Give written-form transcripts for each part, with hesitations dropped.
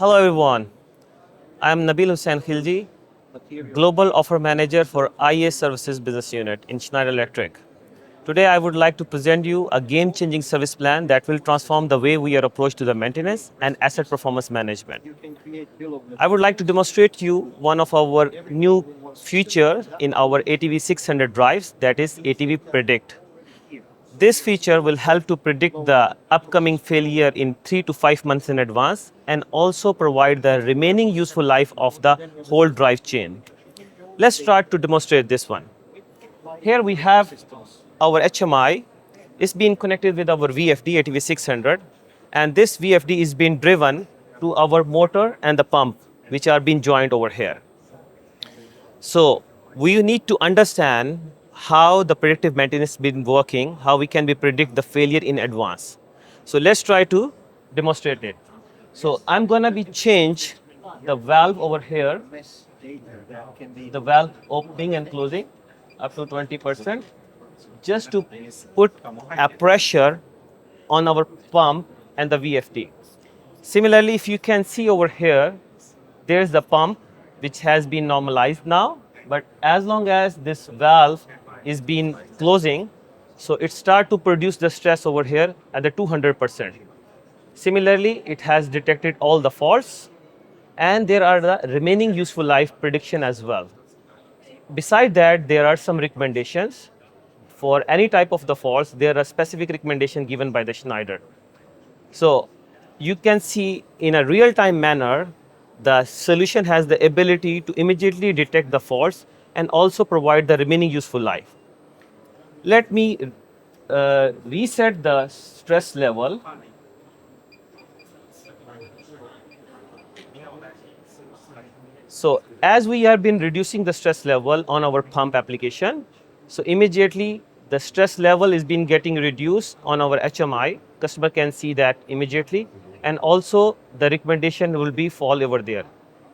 Hello everyone, I am Nabil Hussain Khilji, Global Offer Manager for IA Services Business Unit in Schneider Electric. Today I would like to present you a game-changing service plan that will transform the way we are approached to the maintenance and asset performance management. I would like to demonstrate to you one of our new features in our ATV 600 drives, that is ATV Predict. This feature will help to predict the upcoming failure in 3 to 5 months in advance and also provide the remaining useful life of the whole drive chain. Let's start to demonstrate this one. Here we have our HMI is being connected with our VFD ATV 600, and this VFD is being driven to our motor and the pump, which are being joined over here. So we need to understand how the predictive maintenance has been working, how we can predict the failure in advance. So let's try to demonstrate it. So I'm gonna change the valve over here, the valve opening and closing up to 20%, just to put a pressure on our pump and the VFD. Similarly, if you can see over here, there's the pump which has been normalized now, but as long as this valve is been closing, so it start to produce the stress over here at the 200%. Similarly, it has detected all the faults, and there are the remaining useful life prediction as well. Beside that, there are some recommendations. For any type of the faults, there are specific recommendations given by the Schneider. So you can see in a real-time manner, the solution has the ability to immediately detect the faults and also provide the remaining useful life. Let me reset the stress level. So as we have been reducing the stress level on our pump application, so immediately the stress level is been getting reduced on our HMI. Customer can see that immediately, and also the recommendation will be fall over there.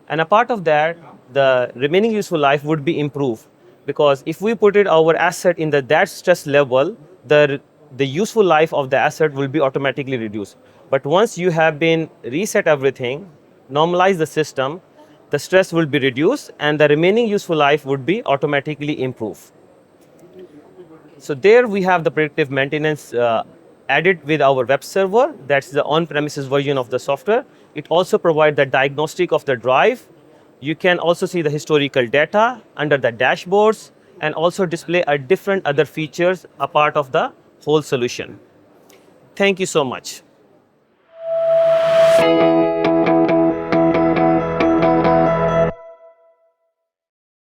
And a part of that, the remaining useful life would be improved, because if we put it our asset in that stress level, the useful life of the asset will be automatically reduced. But once you have been reset everything, normalize the system, the stress will be reduced and the remaining useful life would be automatically improved. So there we have the predictive maintenance added with our web server. That's the on-premises version of the software. It also provides the diagnostic of the drive. You can also see the historical data under the dashboards and also display a different other features a part of the whole solution. Thank you so much.